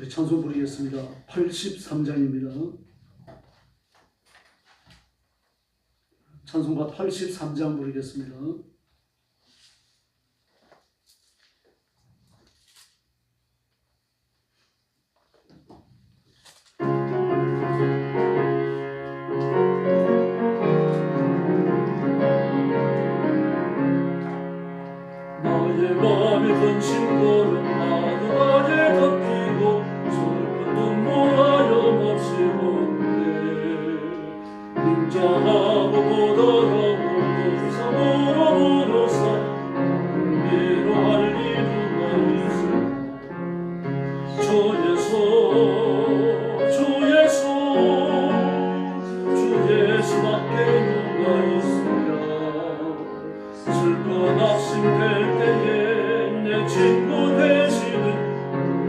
우리 찬송 부르겠습니다. 83장입니다. 찬송가 83장 부르겠습니다. 나의 맘에 근심거름 하늘하게 덮이고 슬픈 눈물 하염없이 오네 인자하고 보더라고 사모로 물어서 위로할 이유가 있을까 주 예수밖에 누가 있으랴 슬퍼 낙심될 때에 내 친구 되시는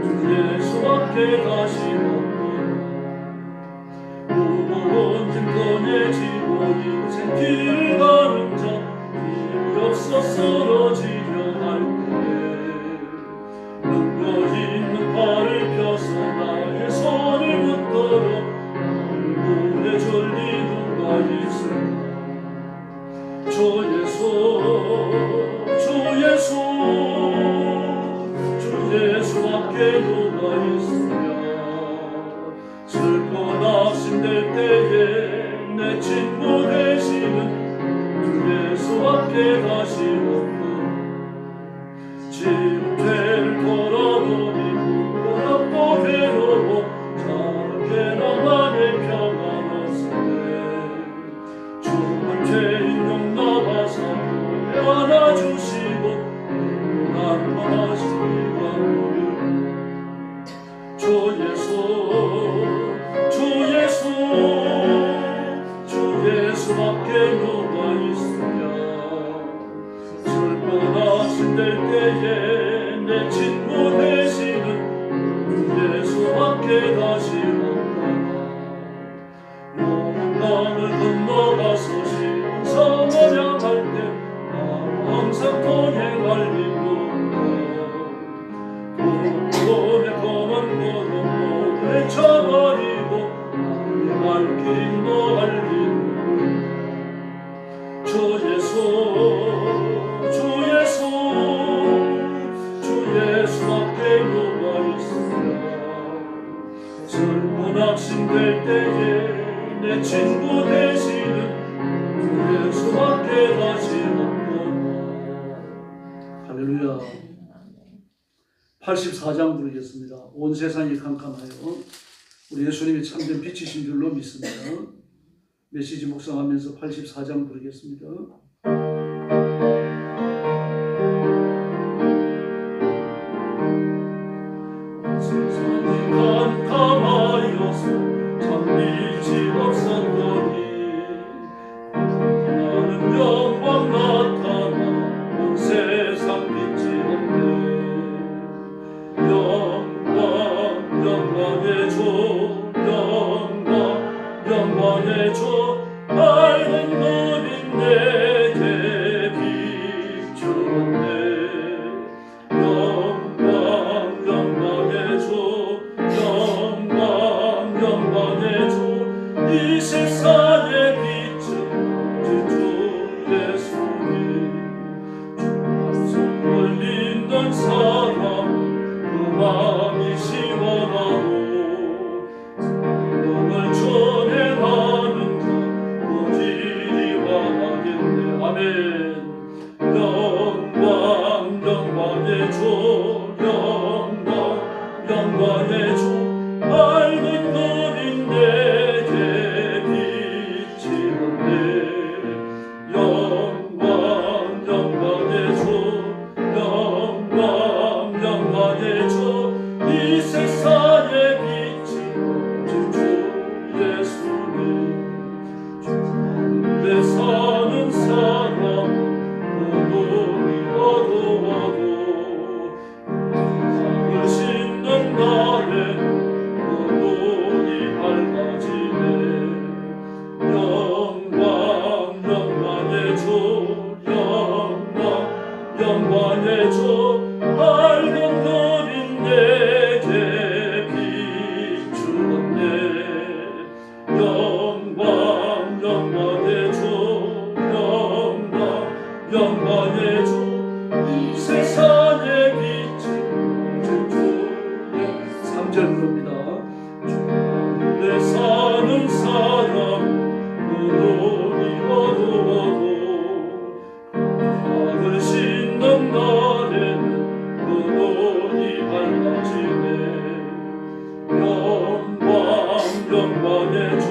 주 예수밖에 다시 없구나 무거운 짐 꺼내지고 인생 길 가는 자 힘이 없어 쓰러지려 할 때에 눈거 있는 팔을 펴서 나의 손을 붙들어 얼굴에 졸리 누가 있을까 주 예수밖에 누가 있으랴 슬퍼 낙심될 때에 내 친구 되시는 주 예수밖에 다시 없구나 지옥죄를 털어버리고 고맙고 괴로워 작게 나만의 평안 없으네 죽은 죄인 용납하사 안아주시고 난마시가 누려 주 예수밖에 누가 있으랴 슬퍼 낙심될 때에 내 친구 되시는 주 예수밖에 다시 없구나 모든 강을 건너가서 쉬운 섬을 향할 때 항상 동행할 인도가 도움의 검은 고동 모두 쳐버리고 나의 갈 인도할 인도 주 예수밖에 누가 있으랴 슬퍼 낙심될 때에 내 친구 되시는 주 예수밖에 다시 할렐루야. 84장 부르겠습니다. 온 세상이 캄캄하여 우리 예수님이 참된 빛이신 줄로 믿습니다. 메시지 묵상하면서 84장 부르겠습니다. 세상이 캄캄하여서 참 빛이 없었더니 나는 영광 나타나 온 세상 빛이 없네 영광의 주 영광의 주 밝은 눈이 내게 비추었네 영광의 주 영광의 주 이 세상의 빛은 주 예수님 주 걸린던 사람 그 마음이 시원하고 영을 전해가는 자 고질이 환하겠네 아멘 영광의 주 영광의 주 밝은 눈이 내게 비치는데 영광의 주 영광의 주 이 세상의 빛이 주 예수님 주 가운데 사는 사람 어둠이 어두워도 땅을 씻는 날에 어둠이 밝아지네 영광의 주 영광의 주 밝은 눈이 내게 영광의 주 이 세상의 빛은 주의 3절 부릅니다. 주 가운데 사는 사람 그 눈이 어두워도 악을 씻는 날에는 그 눈이 밝아지네. 영광의 주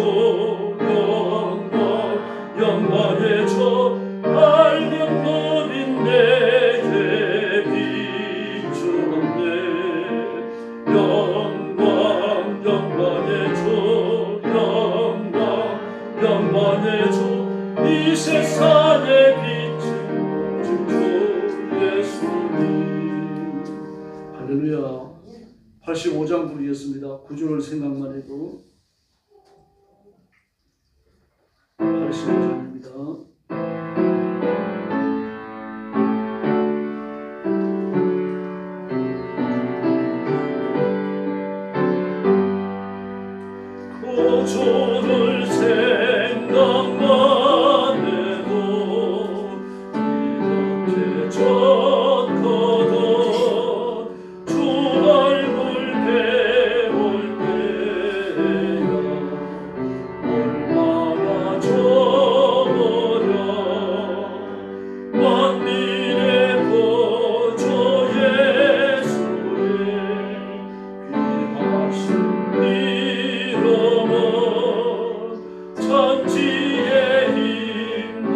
영광의 주 밝은 눈이 내게 비추었네. 영광의 주 영광의 주 이 세상의 빛은 주 예수님. 할렐루야. 85장 부르겠습니다. 구절을 생각만 해도 85장입니다. 구주를 생각만 해도 이렇게 좋거든. 주 얼굴 배울 때야 얼마나 좋으랴. 만민의 구주 예수의 귀하신 이름은 천지에 있는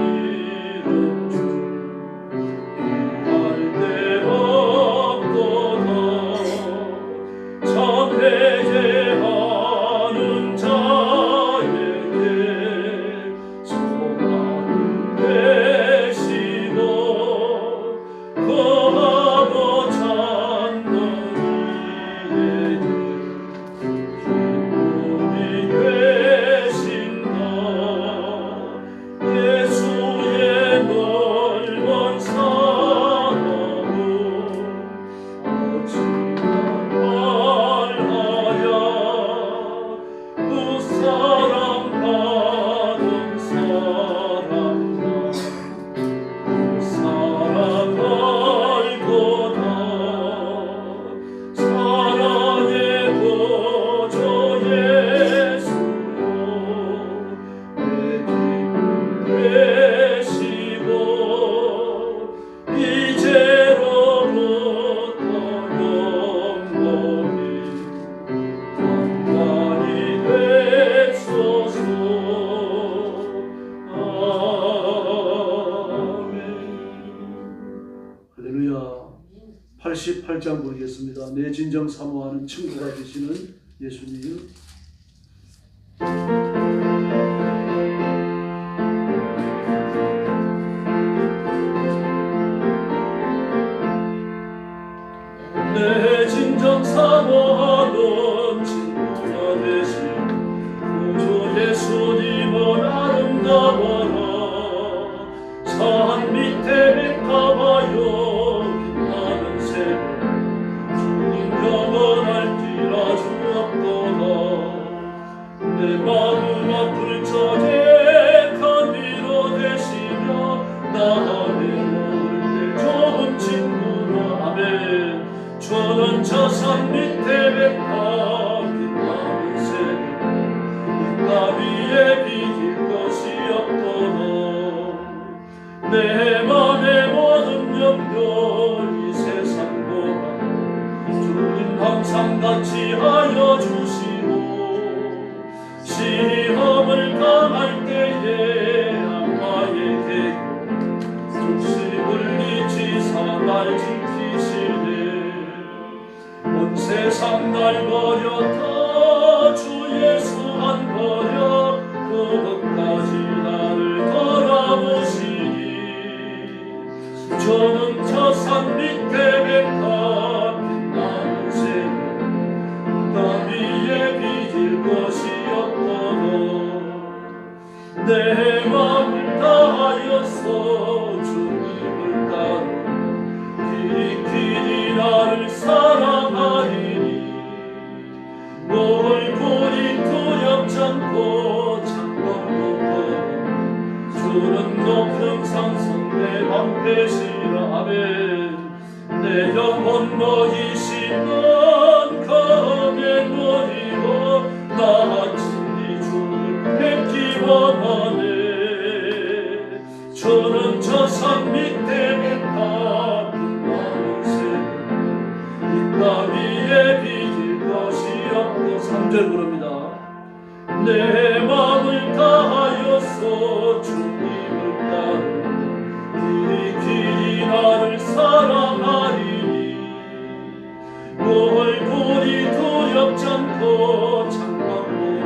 이름 중 이할 데 없도다. 참회개 하는 자에게 소망이 되시고 거하고 찾는 이에게 기쁨이 되신다. 예수의 넓은 사랑은 어찌나 말하야. 그 사랑받은 사랑만 그 사랑할 거다. 사랑의 구주 예수여 내 기쁨 되시고 이제로부터 영원히 평안이 되소서. 아멘. 할렐루야. 88장 부르겠습니다. 내 진정 사모하는 친구가 되시는 예수님. 내 진정 사모하는 친구가 되신 구주 예수님은 아름다워라. 산 밑에 백합하여 빛나는 새벽 주는 영원할지라 주었도다. 내 마음 아플 적에 간위로 되시며 나를 모을 때 좋은 친구라. 아멘. 주는 저 산 밑에 백합 빛나는 새벽 그 위에 비길 것이 없도다. 내 맘의 모든 염려 이 세상 고난 주는 항상 같이 하여 주시고 시험을 당할 때에 악마의 계획 중심을 잊지 날 지키시네. 온 세상 날 버렸다 주 예수 안 버려 끝까지 나를 돌아보시니. 저는 저 산 밑에 백합 빛나는 새벽 땅 위에 비길 것이 없도록 내 맘을 다하여서 주님을 따라 길이 나를 사랑하리니. 온 높은 산성 내 방패시라. 아멘. 내 영혼 너이시면 감에 누리고 나 친히 주를 뵙기 원하네. 저는 저 산 밑에 닿은 나는 새벽 이 땅 위에 비길 것이 없고 3절 부릅니다. 내 마음을 다하여서 주님을 따르며 그 길이 나를 사랑하리니 얼굴이 두렵지 않고 창만 보고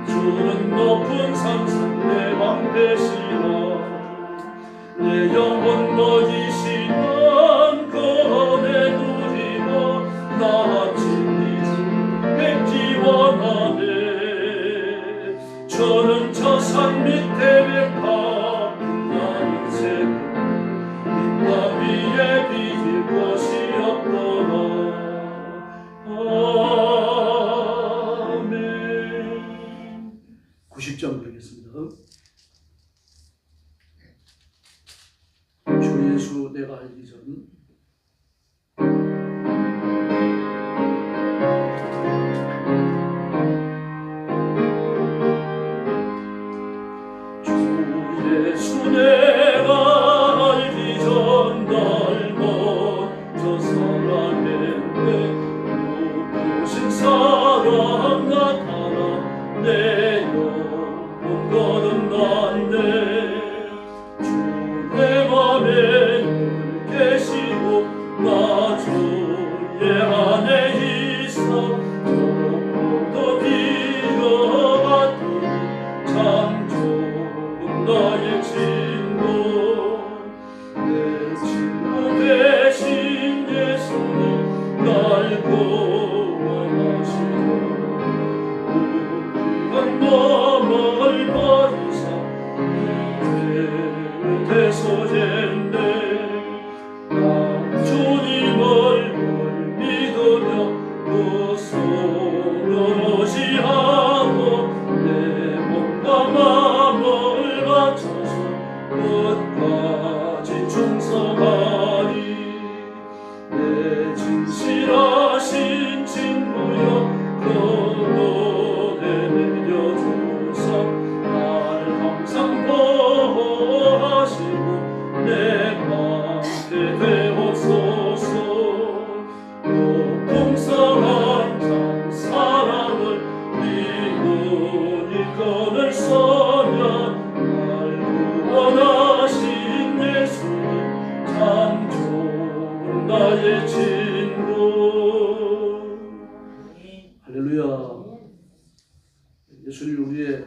주는 높은 산성 내 방패시라. 내 영혼 너이시면 거내 누리고 나 친히 주 뵙기 원하네. 저는 저 산 밑에 백합 빛나는 새벽 이 땅 위에 비길 것이 없도다. 아멘. 90장 부르겠습니다. 주 예수 내가 알기 전 예수 내가 알기 전 날 먼저 사랑했네. 누구신 사랑 나타나 내 영혼 거듭났네. 주 내 맘에 늘 계시고 나 주의 안에 있어 조금도 비어갔더니 참 좋은 나의 친구. 내 친구 대신 예수님 날 구원하시고 우리가 너를 버리사 대소했네. 나 주님을 믿으며 그 손을 의지하고 내 몸과 마음을 바쳐서 끝까지 충성하리. 내 진실하신 친구여 그노래 내려주사 날 항상 보호하시고 내 방패 되옵소서. 풍성한 참 사랑을 믿으니 끈을 서면 날 구원하신 예수님 참 좋은 나의 친구. 할렐루야. 예수님 우리의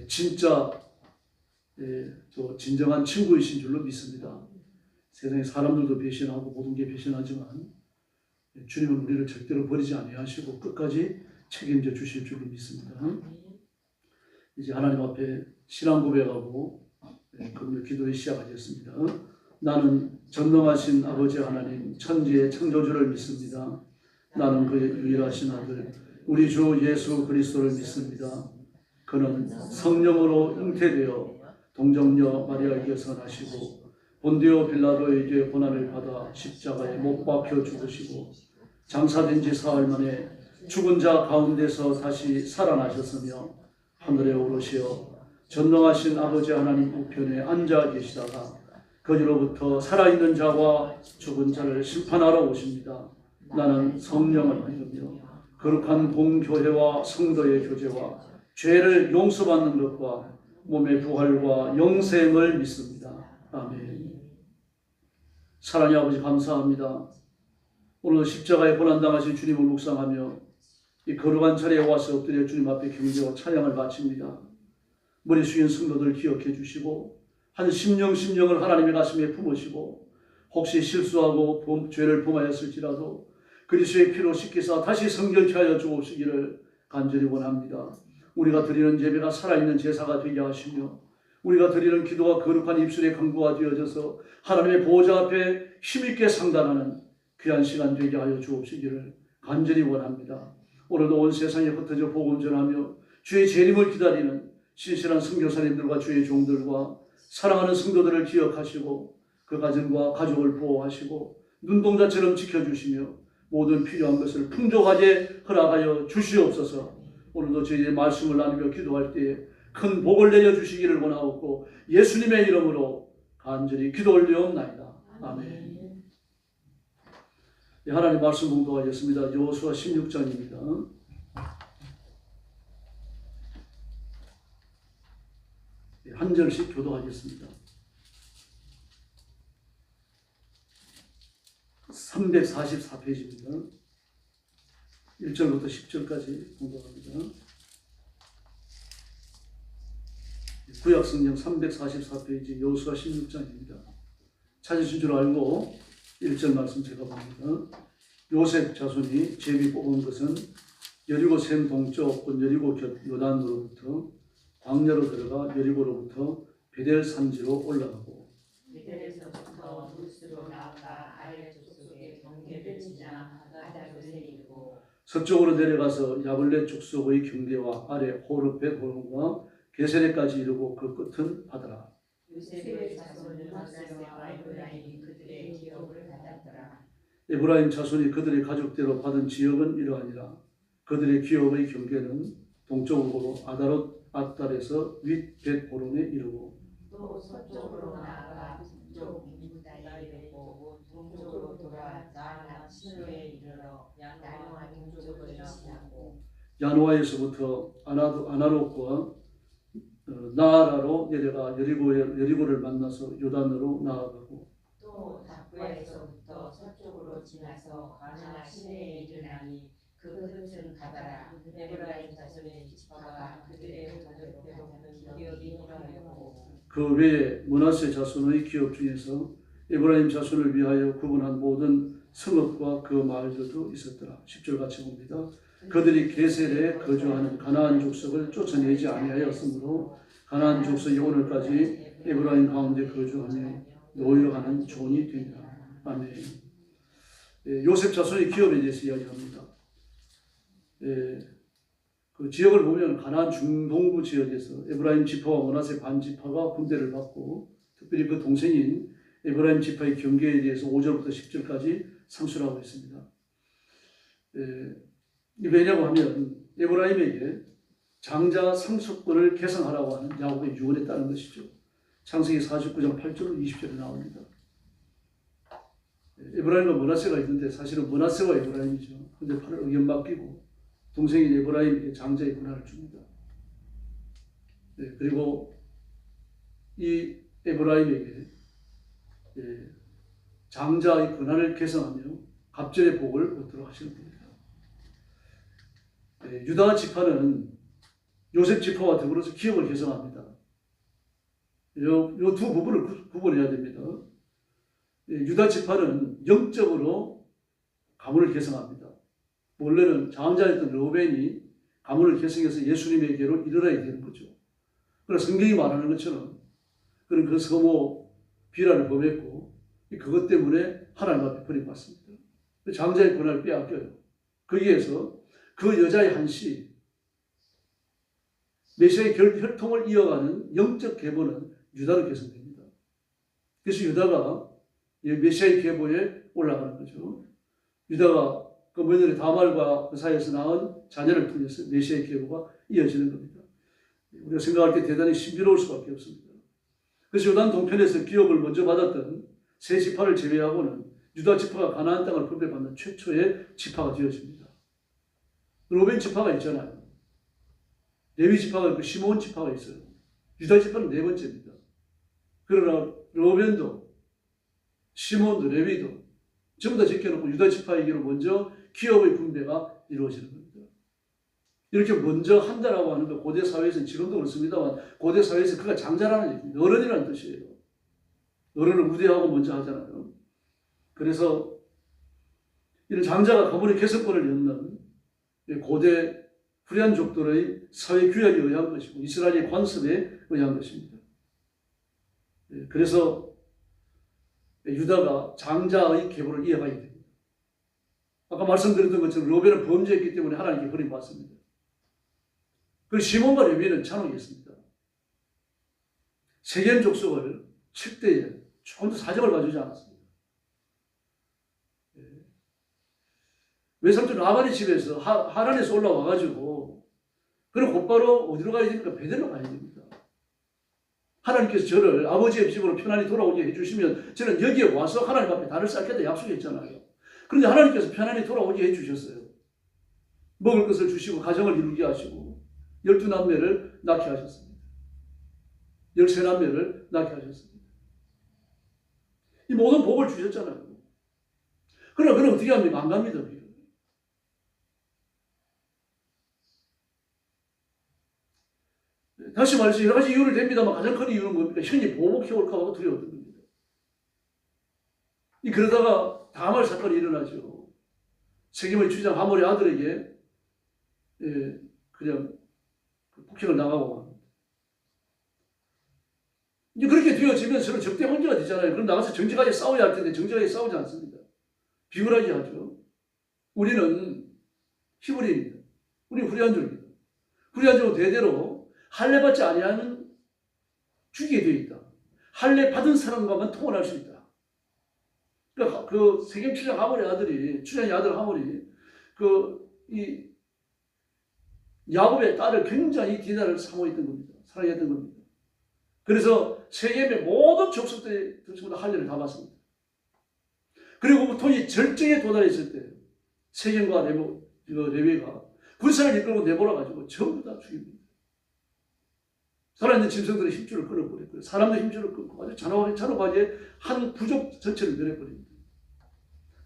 진짜 저 진정한 친구이신 줄로 믿습니다. 세상에 사람들도 배신하고 모든 게 배신하지만 주님은 우리를 절대로 버리지 아니하시고 끝까지 책임져 주실 줄로 믿습니다. 이제 하나님 앞에 신앙 고백하고 금요 기도를 시작하겠습니다. 나는 전능하신 아버지 하나님 천지의 창조주를 믿습니다. 나는 그의 유일하신 아들 우리 주 예수 그리스도를 믿습니다. 그는 성령으로 잉태되어 동정녀 마리아에게서 나시고 본디오 빌라도에게 고난을 받아 십자가에 못 박혀 죽으시고 장사된 지 사흘 만에 죽은 자 가운데서 다시 살아나셨으며 하늘에 오르시어 전능하신 아버지 하나님 우편에 앉아 계시다가 거기로부터 살아있는 자와 죽은 자를 심판하러 오십니다. 나는 성령을 믿으며 거룩한 본교회와 성도의 교제와 죄를 용서받는 것과 몸의 부활과 영생을 믿습니다. 아멘. 사랑의 아버지 감사합니다. 오늘 십자가에 고난당하신 주님을 묵상하며 이 거룩한 자리에 와서 엎드려 주님 앞에 경배와 찬양을 바칩니다. 머리 숙인 성도들 기억해 주시고 한 심령을 하나님의 가슴에 품으시고 혹시 실수하고 죄를 범하였을지라도 그리스도의 피로 씻기사 다시 성결케 하여 주옵시기를 간절히 원합니다. 우리가 드리는 예배가 살아있는 제사가 되게 하시며 우리가 드리는 기도가 거룩한 입술의 강구가 되어져서 하나님의 보호자 앞에 힘있게 상달하는 귀한 시간 되게 하여 주옵시기를 간절히 원합니다. 오늘도 온 세상에 흩어져 복음 전하며 주의 재림을 기다리는 신실한 선교사님들과 주의 종들과 사랑하는 성도들을 기억하시고 그 가정과 가족을 보호하시고 눈동자처럼 지켜주시며 모든 필요한 것을 풍족하게 허락하여 주시옵소서. 오늘도 저희의 말씀을 나누며 기도할 때에 큰 복을 내려주시기를 원하옵고 예수님의 이름으로 간절히 기도 올리옵나이다. 아멘. 하나님 말씀 공독하겠습니다. 여호수아 16장입니다. 한 절씩 교독하겠습니다. 344페이지입니다. 1절부터 10절까지 공독합니다. 구약성경 344페이지 여호수아 16장입니다. 찾으신 줄 알고 1절 말씀 제가 봅니다. 요셉 자손이 제비 뽑은 것은 여리고 샘 동쪽 곧 여리고 곁 요단으로부터 광야로 들어가 여리고로부터 베델 산지로 올라가고 베델에서부터 루스로 나아가 아래 족속의 경계를 지나 바다로 내리고 서쪽으로 내려가서 야블렛 족속의 경계와 아래 호르벳 호론과 게세레까지 이르고 그 끝은 바다라. 요셉의 자손은 므낫세와 에브라임이 그들의 기업을 받았더라. 에브라임 자손이 그들의 가족대로 받은 지역은 이러하니라. 그들의 기업의 경계는 동쪽으로 아다롯 앗달에서 윗벳 호론에 이르고 또 서쪽으로 나아가 북쪽 미부다에 이르고 동쪽으로 돌아 나나 시노에 이르러 야노아 동쪽을 지나고 야노아에서부터 아나롯과 나아라로 내려가 여리고를 만나서 요단으로 나아가고 또 다프에서부터 서쪽으로 지나서 가나 시내에 이르나니 그 끝은 바다라. 에브라임 자손의 지파가 그들의 가족대로 받은 기업이 이러하였고 그 외에 므낫세 자손의 기업 중에서 에브라임 자손을 위하여 구분한 모든 성읍과 그 마을들도 있었더라. 10절 같이 봅니다. 그들이 게셀에 거주하는 가나안 족속을 쫓아내지 아니하였으므로 가나안 족속이 오늘까지 에브라임 가운데 거주하며 노예하는 종이 되니라. 아멘. 요셉 자손의 기업에 대해서 이야기합니다. 그 지역을 보면 가나안 중동부 지역에서 에브라임 지파와 므낫세 반 지파가 군대를 받고 특별히 그 동생인 에브라임 지파의 경계에 대해서 5절부터 10절까지 상수를 하고 있습니다. 왜냐고 하면 에브라임에게 장자 상속권을 계승하라고 하는 야곱의 유언에 따른 것이죠. 창세기 49장 8절 20절에 나옵니다. 에브라임과 므낫세가 있는데 사실은 므낫세와 에브라임이죠. 그런데 팔을 의견 맡기고 동생인 에브라임에게 장자의 권한을 줍니다. 그리고 이 에브라임에게 장자의 권한을 계승하며 갑절의 복을 얻도록 하시는 겁니다. 유다 지파는 요셉 지파와 더불어서 기업을 개성합니다. 이 두 부분을 구분해야 됩니다. 유다 지파는 영적으로 가문을 개성합니다. 원래는 장자였던 르우벤이 가문을 개성해서 예수님에게로 이르러야 되는 거죠. 그러나 성경이 말하는 것처럼 그런 그 서모 비라를 범했고 그것 때문에 하나님 앞에 버림받습니다. 장자의 권한을 빼앗겨요. 거기에서 그 여자의 한시 메시아의 혈통을 이어가는 영적 계보는 유다로 개성됩니다. 그래서 유다가 메시아의 계보에 올라가는 거죠. 유다가 그 며느리 다말과 그 사이에서 낳은 자녀를 통해서 메시아의 계보가 이어지는 겁니다. 우리가 생각할 때 대단히 신비로울 수밖에 없습니다. 그래서 요단 동편에서 기업을 먼저 받았던 세 지파를 제외하고는 유다 지파가 가나안 땅을 분배받는 최초의 지파가 되어집니다. 로벤 지파가 있잖아요. 레위 지파가 있고 시몬 지파가 있어요. 유다 지파는 네 번째입니다. 그러나 로벤도 시몬도 레위도 전부 다 지켜놓고 유다 지파에게로 먼저 기업의 분배가 이루어지는 겁니다. 이렇게 먼저 한다라고 하는 거 고대 사회에서는 지금도 그렇습니다만 고대 사회에서 그가 장자라는 얘기입니다. 어른이라는 뜻이에요. 어른을 우대하고 먼저 하잖아요. 그래서 이런 장자가 가문의 개성권을 잇는 고대 후리안족들의 사회 규약에 의한 것이고 이스라엘의 관습에 의한 것입니다. 그래서 유다가 장자의 계보를 이어가게 됩니다. 아까 말씀드렸던 것처럼 르우벤은 범죄했기 때문에 하나님께 버림받습니다. 그리고 시몬과 레위는 찬송했습니다. 세겜 족속을 칠 때에 조금도 사정을 봐주지 않았습니다. 외삼촌 라반의 집에서 하란에서 올라와가지고 그럼 곧바로 어디로 가야 됩니까? 베델로 가야 됩니다. 하나님께서 저를 아버지의 집으로 편안히 돌아오게 해주시면 저는 여기에 와서 하나님 앞에 단을 쌓겠다 약속했잖아요. 그런데 하나님께서 편안히 돌아오게 해주셨어요. 먹을 것을 주시고 가정을 이루게 하시고 12남매를 낳게 하셨습니다. 13남매를 낳게 하셨습니다. 이 모든 복을 주셨잖아요. 그럼 어떻게 합니까? 안 갑니다. 다시 말해서 여러 가지 이유를 댑니다만 가장 큰 이유는 뭡니까? 현이 보복해 올까 봐 두려웠던 겁니다. 그러다가 다말 사건이 일어나죠. 세겜의 주장 하몰의 아들에게 그냥 폭행을 당하고 합니다. 이제 그렇게 되어지면 서로 적대 관계가 되잖아요. 그럼 나가서 정직하게 싸워야 할 텐데 정직하게 싸우지 않습니다. 비굴하게 하죠. 우리는 히브리입니다. 우리는 후리안족입니다. 후리안족은 대대로 할례 받지 아니하면 죽이게 되어 있다. 할례 받은 사람과만 통혼할 수 있다. 그러니까 그 세겜 추장 하몰의 아들이 추장의 아들 하몰이 이 야곱의 딸을 굉장히 디나를 사모했던 겁니다. 사랑했던 겁니다. 그래서 세겜의 모든 족속들이 전부 다 할례를 다 받습니다. 그리고 통이 절정에 도달했을 때 세겜과 레위가 군사를 이끌고 내몰아 가지고 전부 다 죽입니다. 살아있는 짐승들의 힘줄을 끊어버렸고요. 사람들의 힘줄을 끊고 아주 잔혹하게 한 부족 전체를 멸해버립니다.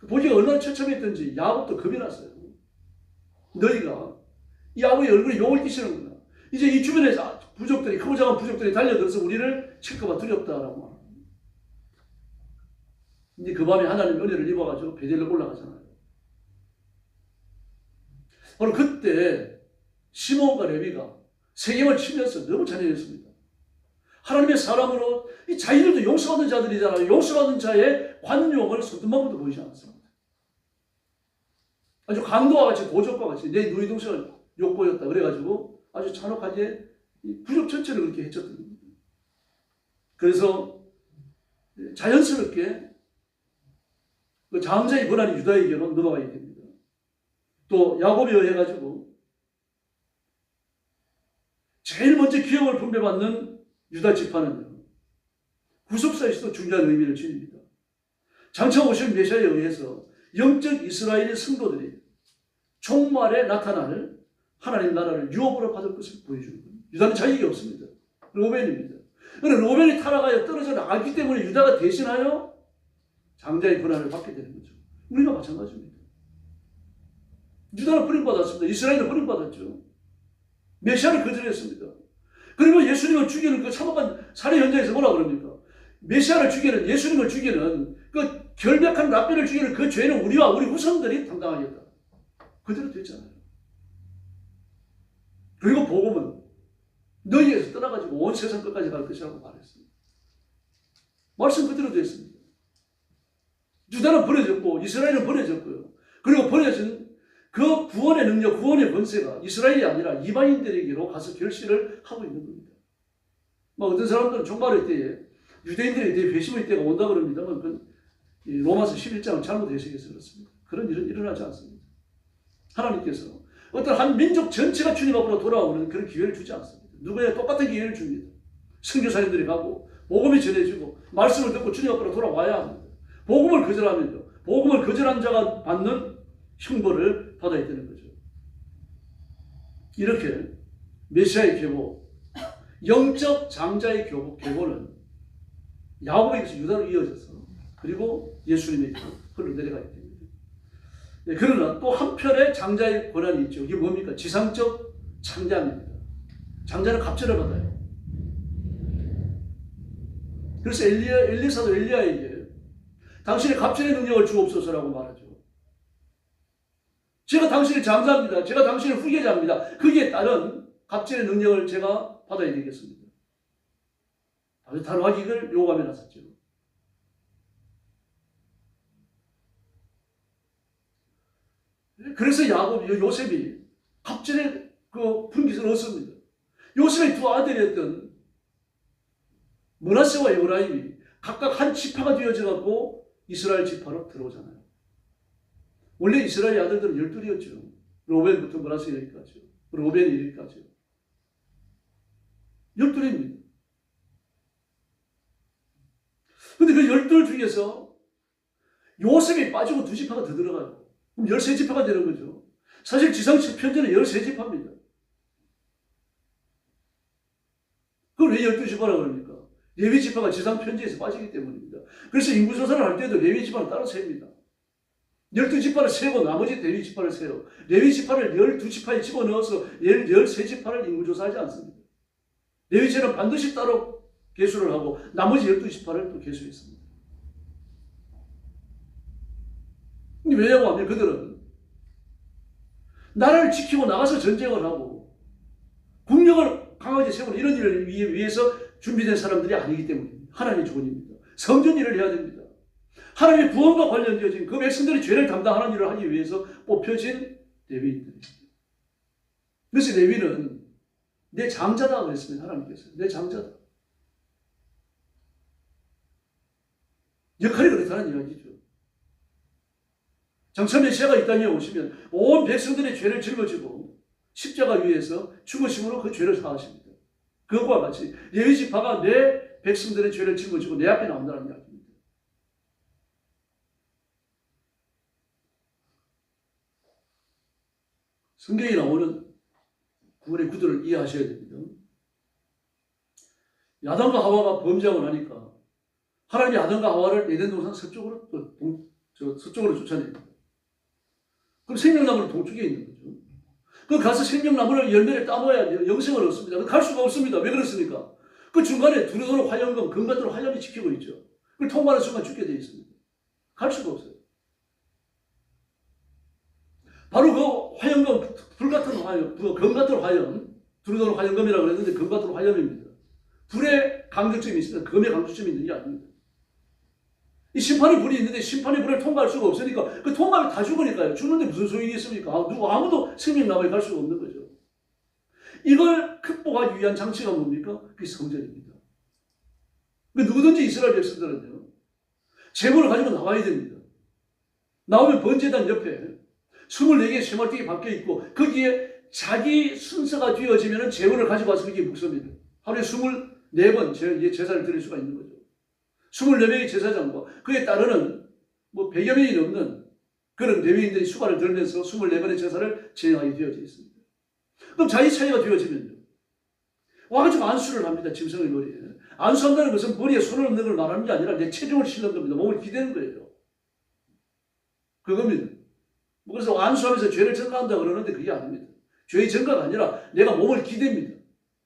보기가 얼마나 처참했던지 야곱도 겁이 났어요. 너희가 이 아버의 얼굴에 욕을 끼치는구나. 이제 이 주변에 부족들이 크고 작은 부족들이 달려들어서 우리를 칠까봐 두렵다라고 합니다. 이제 그 밤에 하나님 은혜를 입어가지고 베델로 올라가잖아요. 바로 그때 시몬과 레위가 세겜을 치면서 너무 잔인했습니다. 하나님의 사람으로 이 자기들도 용서받는 자들이잖아요. 용서받는 자의 관용을 손톱만큼도 보이지 않았습니다. 아주 강도와 같이 도적과 같이 내 누이 동생을 욕보였다 그래가지고 아주 잔혹하게 부족 전체를 그렇게 해쳤던 겁니다. 그래서 자연스럽게 그 장자의 권한이 유다에게로 넘어가게 됩니다. 또 야곱에 의해가지고 제일 먼저 기업을 분배받는 유다 지파는요, 구속사에서도 중요한 의미를 지닙니다. 장차 오실 메시아에 의해서 영적 이스라엘의 성도들이 종말에 나타날 하나님 나라를 유업으로 받을 것을 보여주는 겁니다. 유다는 자격이 없습니다. 로벤입니다. 그런데 로벤이 타락하여 떨어져 나가기 때문에 유다가 대신하여 장자의 권한을 받게 되는 거죠. 우리가 마찬가지입니다. 유다는 버림받았습니다. 이스라엘은 버림받았죠. 메시아를 거절했습니다. 그리고 예수님을 죽이는 그 참혹한 살해 현장에서 뭐라 그럽니까? 메시아를 죽이는, 예수님을 죽이는 그 결백한 랍비를 죽이는 그 죄는 우리와 우리 후손들이 담당하겠다. 그대로 됐잖아요. 그리고 복음은 너희에서 떠나가지고 온 세상 끝까지 갈 것이라고 말했습니다. 말씀 그대로 됐습니다. 유다는 버려졌고 이스라엘은 버려졌고요. 그리고 버려진 그 구원의 능력, 구원의 권세가 이스라엘이 아니라 이방인들에게로 가서 결실을 하고 있는 겁니다. 어떤 사람들은 종말의 때에 유대인들에 대해 배심의 때가 온다 그럽니다만 그건 로마서 11장을 잘못 해석해서 그렇습니다. 그런 일은 일어나지 않습니다. 하나님께서 어떤 한 민족 전체가 주님 앞으로 돌아오는 그런 기회를 주지 않습니다. 누구에 똑같은 기회를 줍니다. 선교사님들이 가고 복음이 전해지고 말씀을 듣고 주님 앞으로 돌아와야 합니다. 복음을 거절하면요, 복음을 거절한 자가 받는 형벌을 받아야 되는 거죠. 이렇게 메시아의 계보, 영적 장자의 계보는 야곱에게서 유다로 이어져서 그리고 예수님에게로 흘러내려가야 됩니다. 네, 그러나 또 한편의 장자의 권한이 있죠. 이게 뭡니까? 지상적 창자입니다. 장자는 갑절을 받아요. 그래서 엘리사도 엘리야에게 당신의 갑절의 능력을 주옵소서라고 말하죠. 제가 당신의 장자입니다. 제가 당신의 후계자입니다. 거기에 따른 갑절의 능력을 제가 받아야 되겠습니다. 아주 단호하게 이걸 요구하며 나섰죠. 그래서 요셉이 갑절의 그 분깃을 얻습니다. 요셉의 두 아들이었던 므낫세와 에브라임이 각각 한 지파가 되어져 갖고 이스라엘 지파로 들어오잖아요. 원래 이스라엘 아들들은 12이었죠. 로벤부터 므낫세 여기까지요. 로벤 이르기까지요. 12입니다. 근데 그 12 중에서 요셉이 빠지고 2지파가 더 들어가요. 그럼 13지파가 되는 거죠. 사실 지상 편지는 13지파입니다. 그걸 왜 12지파라고 그럽니까? 레위지파가 지상 편지에서 빠지기 때문입니다. 그래서 인구조사를 할 때도 레위지파를 따로 셉니다. 12지파를 세고 나머지 레위지파를 세요. 레위지파를 12지파에 집어넣어서 13지파를 인구조사하지 않습니다. 레위지는 반드시 따로 계수를 하고 나머지 12지파를 또 계수했습니다. 근데 왜냐고 하면 그들은 나라를 지키고 나가서 전쟁을 하고 국력을 강하게 세우는 이런 일을 위해서 준비된 사람들이 아니기 때문입니다. 하나님의 조언입니다. 성전 일을 해야 됩니다. 하나님의 구원과 관련되어진 그 백성들이 죄를 담당하는 일을 하기 위해서 뽑혀진 레위인들입니다. 그래서 레위는 내 장자다 그랬습니다. 하나님께서. 내 장자다. 역할이 그렇다는 이야기죠. 장차 메시아가 이 땅에 오시면 온 백성들의 죄를 짊어지고 십자가 위에서 죽으심으로 그 죄를 사하십니다. 그것과 같이 레위지파가 내 백성들의 죄를 짊어지고 내 앞에 나온다는 이야기입니다. 성경에 나오는 구원의 구도를 이해하셔야 됩니다. 야단과 하와가 범죄하고 나니까 하나님이 야단과 하와를 에덴 동산 서쪽으로 쫓아냅니다. 그럼 생명나무는 동쪽에 있는 거죠. 그 가서 생명나무를 열매를 따먹어야 영생을 얻습니다. 갈 수가 없습니다. 왜 그렇습니까? 그 중간에 두루두루 화염금, 금 같은 화염이 지키고 있죠. 그걸 통과하는 순간 죽게 되어 있습니다. 갈 수가 없어요. 바로 그 화염금, 불 같은 화염, 금 같은 화염, 두루두루 화염금이라고 그랬는데 금 같은 화염입니다. 불의 강조점이 있습니다. 금의 강조점이 있는 게 아닙니다. 이 심판의 불이 있는데 심판의 불을 통과할 수가 없으니까 그 통과하면 다 죽으니까요. 죽는데 무슨 소용이 있습니까? 아무도 생명나무에 갈 수가 없는 거죠. 이걸 극복하기 위한 장치가 뭡니까? 그게 성전입니다. 누구든지 이스라엘 백성들은요. 제물을 가지고 나와야 됩니다. 나오면 번제단 옆에 24개의 쇠말뚝이 박혀 있고 거기에 자기 순서가 되어지면 제물을 가지고 와서 거기에 묵습니다. 하루에 24번 제사를 드릴 수가 있는 거죠. 24명의 제사장과 그에 따르는 100여 명이 넘는 그런 레위인들이 수발을 들면서 24번의 제사를 진행하게 되어져 있습니다. 그럼 자기 차이가 되어지면요. 와가지고 안수를 합니다. 짐승의 머리에. 안수한다는 것은 머리에 손을 얹는 걸 말하는 게 아니라 내 체중을 실는 겁니다. 몸을 기대는 거예요. 그겁니다. 그래서 안수하면서 죄를 전가한다 그러는데 그게 아닙니다. 죄의 전가가 아니라 내가 몸을 기댑니다.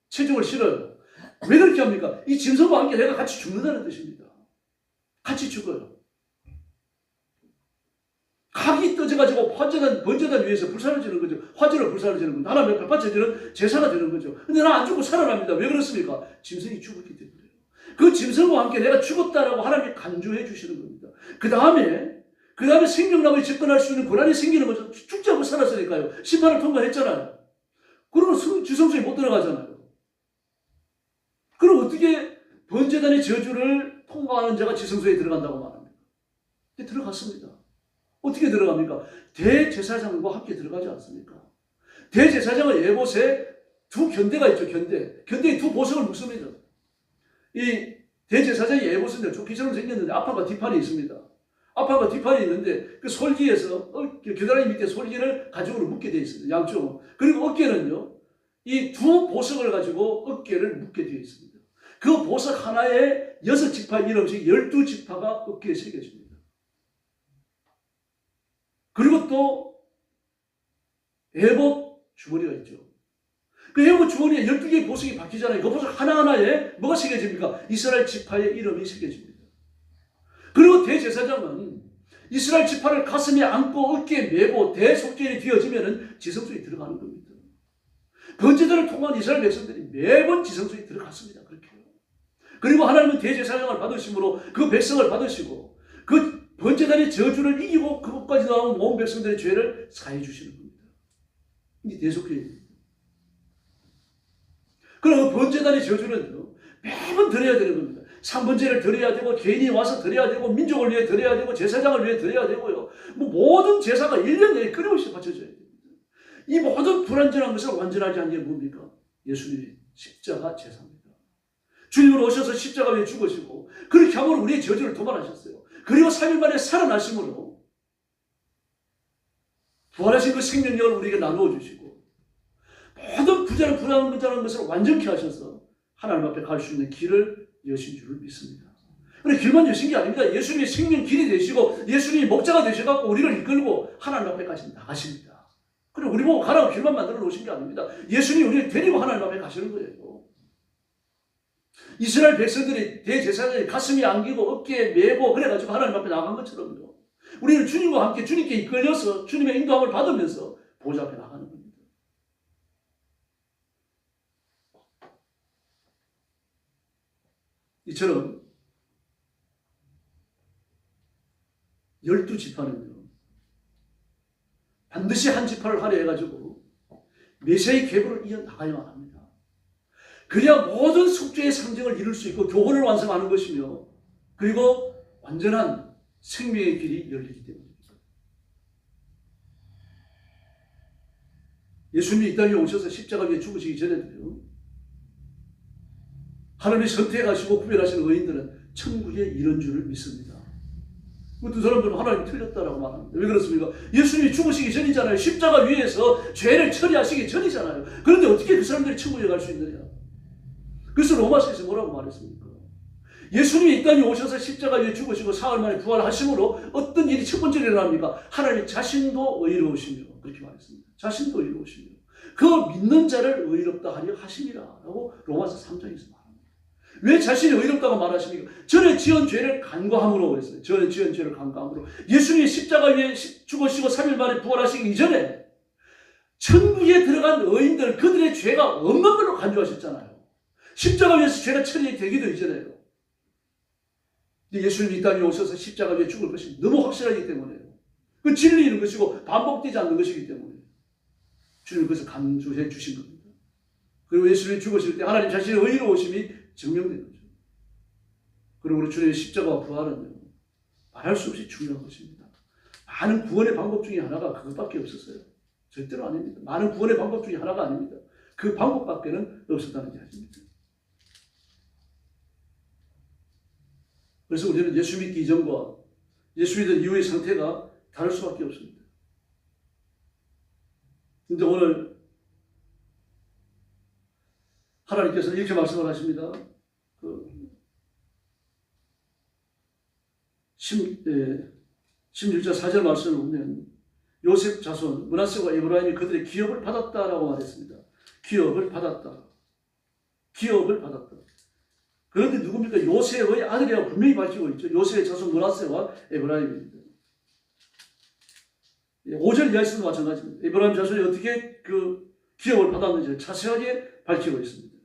체중을 실어요. 왜 그렇게 합니까? 이 짐승과 함께 내가 같이 죽는다는 뜻입니다. 같이 죽어요. 각이 떠져가지고 번제단 위에서 불사를 지는 거죠. 화제로 불사를 지는 거죠. 하나님 앞에 바쳐지는 제사가 되는 거죠. 근데 나 안 죽고 살아납니다. 왜 그렇습니까? 짐승이 죽었기 때문에요. 그 짐승과 함께 내가 죽었다라고 하나님이 간주해 주시는 겁니다. 그 다음에 생명나무에 접근할 수 있는 권한이 생기는 거죠. 죽지 않고 살았으니까요. 심판을 통과했잖아요. 그러면 지성소에 못 들어가잖아요. 그럼 어떻게 번제단의 저주를 통과하는 자가 지성소에 들어간다고 말합니다. 근데 들어갔습니다. 어떻게 들어갑니까? 대제사장과 함께 들어가지 않습니까? 대제사장은 에봇에 두 견대가 있죠. 견대에 두 보석을 묶습니다. 이 대제사장의 에봇은 조끼처럼 생겼는데 앞판과 뒷판이 있습니다. 앞판과 뒷판이 있는데 그 솔기에서 겨드랑이 밑에 솔기를 가죽으로 묶게 되어 있습니다. 양쪽으로. 그리고 어깨는요. 이 두 보석을 가지고 어깨를 묶게 되어 있습니다. 그 보석 하나에 6지파 이름씩 12지파가 어깨에 새겨집니다. 그리고 또 에봇 주머니가 있죠. 그 에봇 주머니에 12개의 보석이 박히잖아요. 그 보석 하나하나에 뭐가 새겨집니까? 이스라엘 지파의 이름이 새겨집니다. 그리고 대제사장은 이스라엘 지파를 가슴에 안고 어깨에 메고 대속죄일이 되어지면 지성소에 들어가는 겁니다. 번제단을 통한 이스라엘 백성들이 매번 지성소에 들어갔습니다. 그렇게요. 그리고 하나님은 대제사장을 받으심으로 그 백성을 받으시고 그 번제단의 저주를 이기고 그것까지 나온 온 백성들의 죄를 사해 주시는 겁니다. 이게 대속죄입니다. 그럼 그 번제단의 저주는요 매번 들어야 되는 겁니다. 상번제를 드려야 되고 개인이 와서 드려야 되고 민족을 위해 드려야 되고 제사장을 위해 드려야 되고요. 뭐 모든 제사가 1년 내에 끊임없이 바쳐져야 됩니다. 이 모든 불완전한 것을 완전하게 한 게 뭡니까? 예수님의 십자가 제사입니다. 주님은 오셔서 십자가 위에 죽으시고 그렇게 함으로 우리의 저주를 도말하셨어요. 그리고 3일 만에 살아나심으로 부활하신 그 생명력을 우리에게 나누어 주시고 모든 부자는 불완전한 것을 완전케 하셔서 하나님 앞에 갈 수 있는 길을 여신 줄을 믿습니다. 그런데 길만 여신 게 아닙니다. 예수님이 생명 길이 되시고 예수님이 목자가 되셔서 우리를 이끌고 하나님 앞에까지 나가십니다. 그리고 우리 보고 가라고 길만 만들어 놓으신 게 아닙니다. 예수님이 우리를 데리고 하나님 앞에 가시는 거예요. 이스라엘 백성들이 대제사장이 가슴에 안기고 어깨에 메고 그래가지고 하나님 앞에 나간 것처럼요. 우리는 주님과 함께 주님께 이끌려서 주님의 인도함을 받으면서 보좌 앞에 나가는 겁니다. 이처럼 12지파는요. 반드시 한 지파를 하려 해가지고 메시아의 계보를 이어나가야만 합니다. 그래야 모든 속죄의 상징을 이룰 수 있고 교훈을 완성하는 것이며 그리고 완전한 생명의 길이 열리기 때문입니다. 예수님이 이 땅에 오셔서 십자가 위에 죽으시기 전에도요. 하나님이 선택하시고 구별하신 의인들은 천국에 이른 줄을 믿습니다. 두 사람들은 하나님 틀렸다라고 말합니다. 왜 그렇습니까? 예수님이 죽으시기 전이잖아요. 십자가 위에서 죄를 처리하시기 전이잖아요. 그런데 어떻게 그 사람들이 천국에 갈 수 있느냐? 그래서 로마서에서 뭐라고 말했습니까? 예수님이 이 땅에 오셔서 십자가 위에 죽으시고 사흘 만에 부활하심으로 어떤 일이 첫 번째로 일어납니까? 하나님 자신도 의로우시며 그렇게 말했습니다. 자신도 의로우시며 그 믿는 자를 의롭다 하려 하심이라고 로마서 3장에서 말합니다. 왜 자신이 의롭다고 말하십니까? 전에 지은 죄를 간과함으로 그랬어요. 전에 지은 죄를 간과함으로. 예수님이 십자가 위에 죽으시고 3일 만에 부활하시기 이전에 천국에 들어간 의인들 그들의 죄가 없는 걸로 간주하셨잖아요. 십자가 위에서 죄가 처리되기도 이전에요. 예수님이 이 땅에 오셔서 십자가 위에 죽을 것이 너무 확실하기 때문에요. 그 진리인 것이고 반복되지 않는 것이기 때문에 주님은 그것을 간주해 주신 겁니다. 그리고 예수님이 죽으실 때 하나님 자신의 의로우심이 증명된 거죠. 그리고 우리 주님의 십자가와 부활은요, 말할 수 없이 중요한 것입니다. 많은 구원의 방법 중에 하나가 그것밖에 없었어요. 절대로 아닙니다. 많은 구원의 방법 중에 하나가 아닙니다. 그 방법밖에는 없었다는 이야기입니다. 그래서 우리는 예수 믿기 이전과 예수 믿은 이후의 상태가 다를 수밖에 없습니다. 근데 오늘 하나님께서는 이렇게 말씀을 하십니다. 16절 4절 말씀을 보면 요셉 자손 므낫세와 에브라임이 그들의 기업을 받았다라고 말했습니다. 기업을 받았다. 기업을 받았다. 그런데 누굽니까? 요셉의 아들이라고 분명히 밝히고 있죠. 요셉의 자손 므낫세와 에브라임입니다. 5절 이하에서도 마찬가지입니다. 에브라임 자손이 어떻게 그 기업을 받았는지 자세하게 밝히고 있습니다.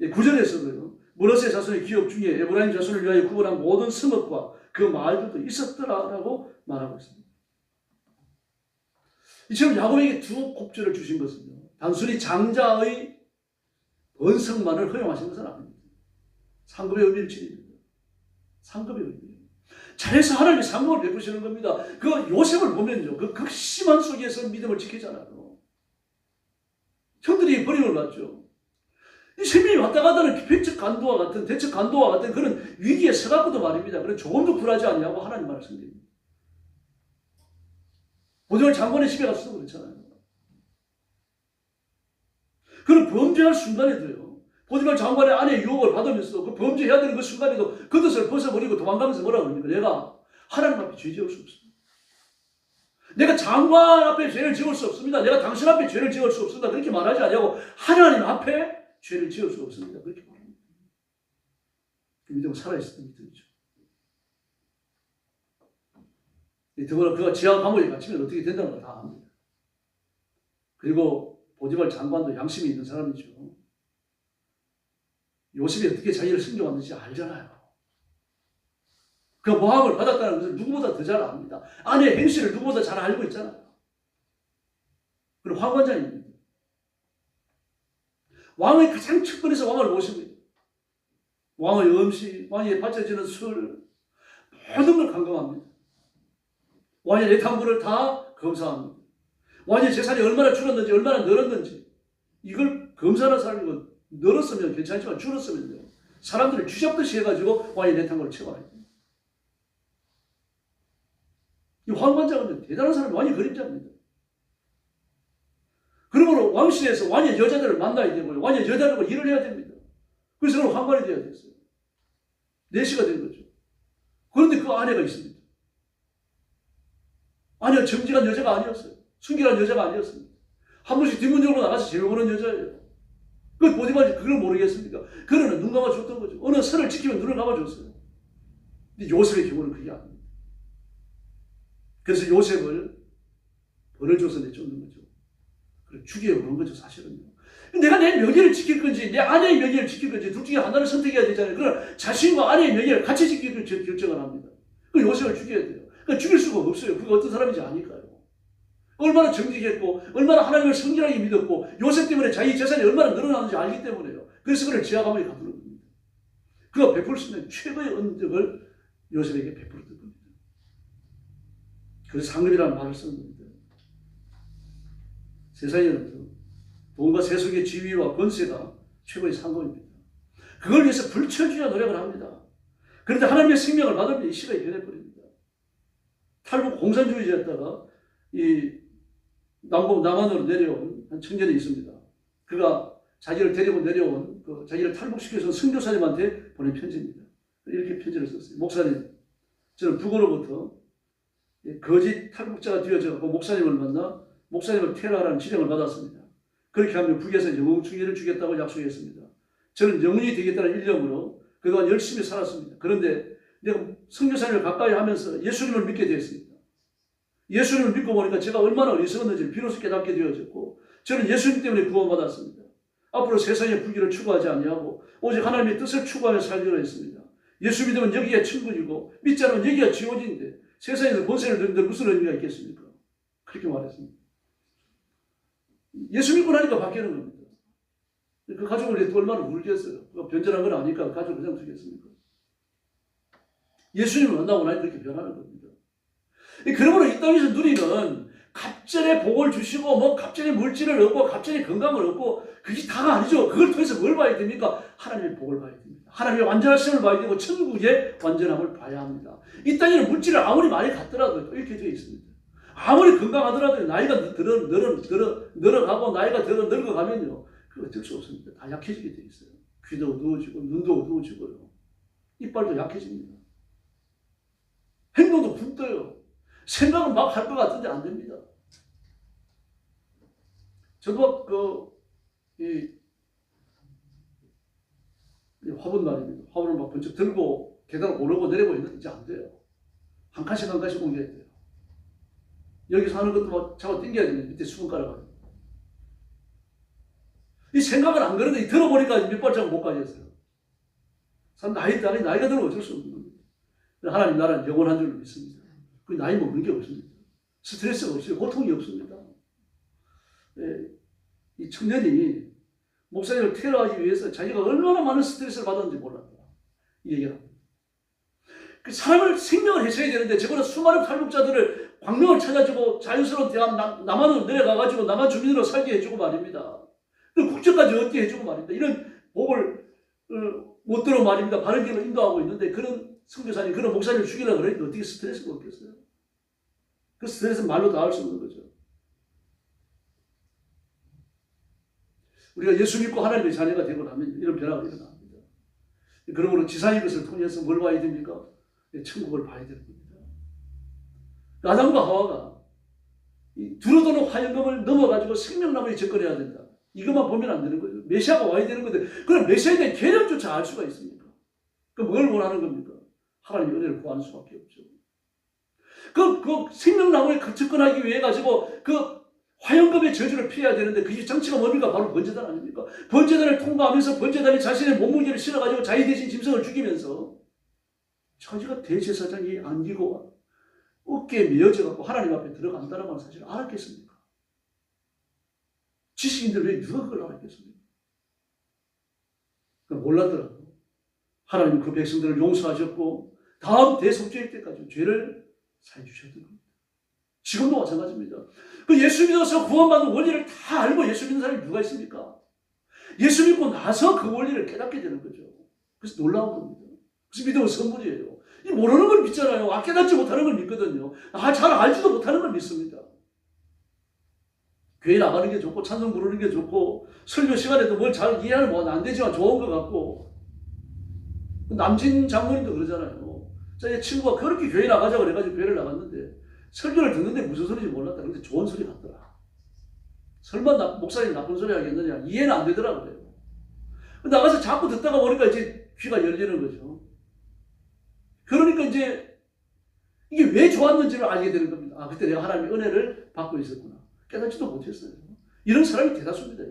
9절에서도요. 므낫세 자손의 기업 중에 에브라임 자손을 위하여 구분한 모든 성읍과 그 마을들도 있었더라라고 말하고 있습니다. 이처럼 야곱에게 두 곡절을 주신 것은요. 단순히 장자의 번성만을 허용하신 것은 아닙니다. 상급의 의미를 지닙니다. 상급의 의미. 잘해서 하나님이 상급을 베푸시는 겁니다. 그 요셉을 보면요. 그 극심한 속에서 믿음을 지키잖아요. 형들이 버림을 받죠. 이 생명이 왔다 가다는 백척 간도와 같은 대척 간도와 같은 그런 위기에 서갖고도 말입니다. 그런 조금도 굴하지 않냐고 하나님 말씀드립니다. 보디발 장관의 집에 가서도 그렇잖아요. 그런 범죄할 순간에도요. 보디발 장관의 아내의 유혹을 받으면서 그 범죄해야 되는 그 순간에도 그 뜻을 벗어버리고 도망가면서 뭐라고 합니까? 내가 하나님 앞에 죄 지을 수 없습니다. 내가 장관 앞에 죄를 지을 수 없습니다. 내가 당신 앞에 죄를 지을 수 없습니다. 그렇게 말하지 않냐고 하나님 앞에 죄를 지을 수 없습니다. 그렇게 말합니다. 그 믿음은 살아있었던 믿음이죠. 더구나 그가 지하 감옥에 갇히면 어떻게 된다는 걸 다 압니다. 그리고 보디발 장관도 양심이 있는 사람이죠. 요셉이 어떻게 자기를 숨겨왔는지 알잖아요. 그 모함을 받았다는 것을 누구보다 더 잘 압니다. 아내의 행실을 누구보다 잘 알고 있잖아요. 그리고 황관장입니다. 왕의 가장 측근에서 왕을 모시고 왕의 음식, 왕에 바쳐지는 술, 모든 걸 감금합니다. 왕의 내탕물을 다 검사합니다. 왕의 재산이 얼마나 줄었는지, 얼마나 늘었는지, 이걸 검사하는 사람이고, 늘었으면 괜찮지만 줄었으면요, 사람들을 쥐잡듯이 해가지고 왕의 내탕물을 채워야 됩니다. 이 황관장은 대단한 사람이 왕의 그림자입니다. 그러므로 왕실에서 왕의 여자들을 만나야 되고요, 왕의 여자들과 일을 해야 됩니다. 그래서 그는 황관이 되어야 됐어요. 내시가 된 거죠. 그런데 그 아내가 있습니다. 아내가 정직한 여자가 아니었어요. 순결한 여자가 아니었습니다. 한 번씩 뒷문적으로 나가서 재롱하는 여자예요. 그 보디발이 그걸 모르겠습니까? 그는 눈 감아줬던 거죠. 어느 선을 지키면 눈을 감아줬어요. 근데 요셉의 경우는 그게 아닙니다. 그래서 요셉을 벌을 줘서 내쫓는 거죠. 그래 죽여 그런 거죠, 사실은요. 내가 내 명예를 지킬 건지 내 아내의 명예를 지킬 건지 둘 중에 하나를 선택해야 되잖아요. 그러나 자신과 아내의 명예를 같이 지키기를 결정을 합니다. 그 요셉을 죽여야 돼요. 그러니까 죽일 수가 없어요. 그게 어떤 사람인지 아니까요. 얼마나 정직했고 얼마나 하나님을 성실하게 믿었고 요셉 때문에 자기 재산이 얼마나 늘어나는지 알기 때문에요. 그래서 그를 지하 가문에 가두는 겁니다. 그가 베풀 수 있는 최고의 은덕을 요셉에게 베풀었던 겁니다. 그래서 상급이라는 말을 쓰는 겁니다. 세상에는 돈과 세속의 지위와 권세가 최고의 상급입니다. 그걸 위해서 불철주야 노력을 합니다. 그런데 하나님의 생명을 받으면 이 시간이 변해버립니다. 탈북 공산주의자였다가 이 남한으로 내려온 한 청년이 있습니다. 그가 자기를 데리고 내려온 자기를 탈북시켜서 선교사님한테 보낸 편지입니다. 이렇게 편지를 썼어요. 목사님, 저는 북으로부터 거짓 탈북자가 되어져 목사님을 만나 목사님을 테러하라는 지령을 받았습니다. 그렇게 하면 북에서 영웅충이를 주겠다고 약속했습니다. 저는 영웅이 되겠다는 일념으로 그동안 열심히 살았습니다. 그런데 내가 선교사님을 가까이 하면서 예수님을 믿게 되었습니다. 예수님을 믿고 보니까 제가 얼마나 어리석었는지 비로소 깨닫게 되어졌고 저는 예수님 때문에 구원받았습니다. 앞으로 세상의 불길을 추구하지 아니하고 오직 하나님의 뜻을 추구하며 살기로 했습니다. 예수 믿으면 여기가 천국이고 믿지 않으면 여기가 지옥인데 세상에서 권세를 누리는데 무슨 의미가 있겠습니까? 그렇게 말했습니다. 예수 믿고 나니까 바뀌는 겁니다. 그 가족을 얼마나 울겠어요. 변절한 건 아니까 가족을 그냥 두겠습니까? 예수님을 만나고 나니 그렇게 변하는 겁니다. 그러므로 이 땅에서 누리는 갑절의 복을 주시고 뭐 갑절의 물질을 얻고 갑절의 건강을 얻고 그게 다가 아니죠. 그걸 통해서 뭘 봐야 됩니까? 하나님의 복을 봐야 됩니다. 하나님의 완전하심을 봐야 되고 천국의 완전함을 봐야 합니다. 이 땅에는 물질을 아무리 많이 갖더라도 이렇게 되어 있습니다. 아무리 건강하더라도 나이가 늘어가고 나이가 늙어가면요. 그거 어쩔 수 없습니다. 다 약해지게 되어 있어요. 귀도 어두워지고 눈도 어두워지고요. 이빨도 약해집니다. 행동도 굶떠요. 생각은 막 할 것 같은데 안 됩니다. 저도 화분 말입니다. 화분을 막 번쩍 들고 계단을 오르고 내리고 있는데 이제 안 돼요. 한 칸씩 한 칸씩 옮겨야 돼요. 여기서 하는 것도 막 잡아 당겨야 됩니다. 밑에 수건 깔아가지고. 이 생각을 안 그러는데 들어보니까 몇 발자국 못 가겠어요. 나이가 들면 어쩔 수 없는 겁니다. 하나님 나라는 영원한 줄로 믿습니다. 그 나이 먹는 게 없습니다. 스트레스가 없어요. 고통이 없습니다. 네, 이 청년이 목사님을 테러하기 위해서 자기가 얼마나 많은 스트레스를 받았는지 몰랐다. 이 얘기를 합니다. 그 사람을 생명을 해쳐야 되는데 저거는 수많은 탈북자들을 광명을 찾아주고 자연스러운 남한으로 내려가가지고 남한 주민으로 살게 해주고 말입니다. 국적까지 얻게 해주고 말입니다. 이런 복을 못 들어 말입니다. 바른 길로 인도하고 있는데 그런 선교사님, 그런 목사님을 죽이려고 그러니까 어떻게 스트레스가 없겠어요? 그 스트레스는 말로 다 할 수 없는 거죠. 우리가 예수 믿고 하나님의 자녀가 되고 나면 이런 변화가 일어납니다. 그러므로 지상의 것을 통해서 뭘 봐야 됩니까? 천국을 봐야 되는 겁니다. 아담과 하와가 두루도는 화영금을 넘어가지고 생명나무에 접근해야 된다. 이것만 보면 안 되는 거죠. 메시아가 와야 되는 건데 그럼 메시아에 대한 개념조차 알 수가 있습니까? 그럼 뭘 원하는 겁니까? 하나님의 은혜를 구하는 수밖에 없죠. 그 생명나무에 접근하기 위해 가지고 그 화영금의 저주를 피해야 되는데 그게 정치가 뭡니까? 바로 번제단 아닙니까? 번제단을 통과하면서 번제단이 자신의 몸무게를 실어가지고 자기 대신 짐승을 죽이면서 자기가 대제사장이 안기고 어깨에 메어져갖고 하나님 앞에 들어간다는 건 사실 알았겠습니까? 지식인들 왜 누가 그걸 알았겠습니까? 몰랐더라도 하나님 그 백성들을 용서하셨고 다음 대속죄일 때까지 죄를 사해 주셨던 겁니다. 지금도 마찬가지입니다. 그 예수 믿어서 구원받는 원리를 다 알고 예수 믿는 사람이 누가 있습니까? 예수 믿고 나서 그 원리를 깨닫게 되는 거죠. 그래서 놀라운 겁니다. 그래서 믿음은 선물이에요. 이 모르는 걸 믿잖아요. 깨닫지 못하는 걸 믿거든요. 잘 알지도 못하는 걸 믿습니다. 교회 나가는 게 좋고 찬송 부르는 게 좋고 설교 시간에도 뭘 잘 이해하는 건 안 되지만 좋은 것 같고 남진 장로님도 그러잖아요. 자기 친구가 그렇게 교회 나가자고 그래가지고 교회를 나갔는데 설교를 듣는데 무슨 소리인지 몰랐다. 근데 좋은 소리 같더라. 설마 목사님 나쁜 소리 하겠느냐. 이해는 안 되더라고요. 나가서 자꾸 듣다가 보니까 이제 귀가 열리는 거죠. 그러니까 이제 이게 왜 좋았는지를 알게 되는 겁니다. 아, 그때 내가 하나님의 은혜를 받고 있었구나. 깨닫지도 못했어요. 이런 사람이 대다수입니다.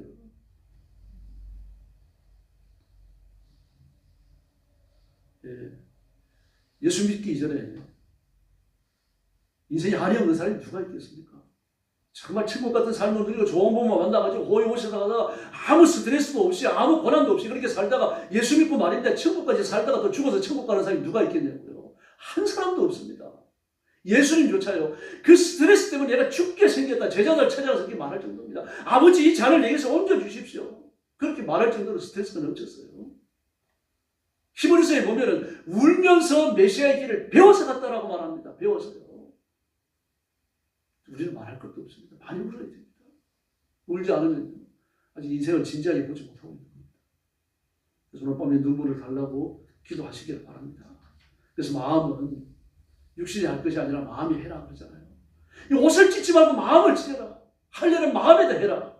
예. 예수 믿기 이전에 인생에 한이 없는 사람이 누가 있겠습니까? 정말 천국 같은 삶을 누리고 좋은 분만 만나가지고 호의호식하다가 아무 스트레스도 없이 아무 고난도 없이 그렇게 살다가 예수 믿고 말인데 천국까지 살다가 또 죽어서 천국 가는 사람이 누가 있겠냐고요. 한 사람도 없습니다. 예수님조차요. 그 스트레스 때문에 얘가 죽게 생겼다. 제자들 찾아가서 그렇게 말할 정도입니다. 아버지 이 잔을 내게서 옮겨주십시오. 그렇게 말할 정도로 스트레스가 넘쳤어요. 히브리서에 보면은 울면서 메시아의 길을 배워서 갔다라고 말합니다. 배워서요. 우리는 말할 것도 없습니다. 많이 울어야 됩니다. 울지 않으면 아직 인생을 진지하게 보지 못하고 있는 겁니다. 그래서 오늘 밤에 눈물을 달라고 기도하시기를 바랍니다. 그래서 마음은 육신이 할 것이 아니라 마음이 해라 그러잖아요. 이 옷을 찢지 말고 마음을 찢어라. 할 일은 마음에다 해라.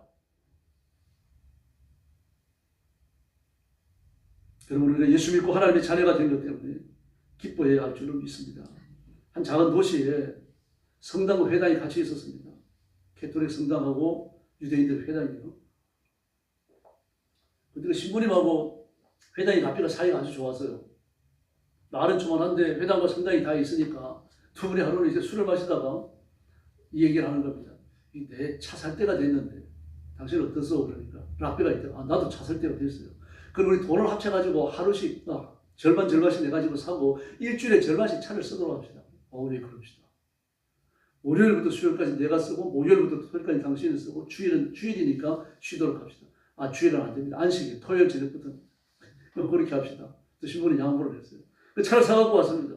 여러분 우리가 예수 믿고 하나님의 자녀가 된 것 때문에 기뻐해야 할 줄로 믿습니다. 한 작은 도시에 성당과 회당이 같이 있었습니다. 캐톨릭 성당하고 유대인들 회당이요. 그때 신부님하고 회당이 앞이가 사이가 아주 좋았어요. 날은 조만한데 회당과 성당이 다 있으니까 두 분이 하루는 이제 술을 마시다가 이 얘기를 하는 겁니다. 내 차 살 때가 됐는데 당신은 어떠소? 그러니까 라비가 있대. 아, 나도 차 살 때가 됐어요. 그럼 우리 돈을 합쳐가지고 하루씩 절반씩 내가지고 사고 일주일에 절반씩 차를 쓰도록 합시다. 네, 그럽시다. 월요일부터 수요일까지 내가 쓰고 목요일부터 토요일까지 당신이 쓰고 주일이니까 쉬도록 합시다. 아, 주일은 안 됩니다. 안식일 토요일 저녁부터 그렇게 합시다. 또 신부님 양보를 했어요. 그 차를 사갖고 왔습니다.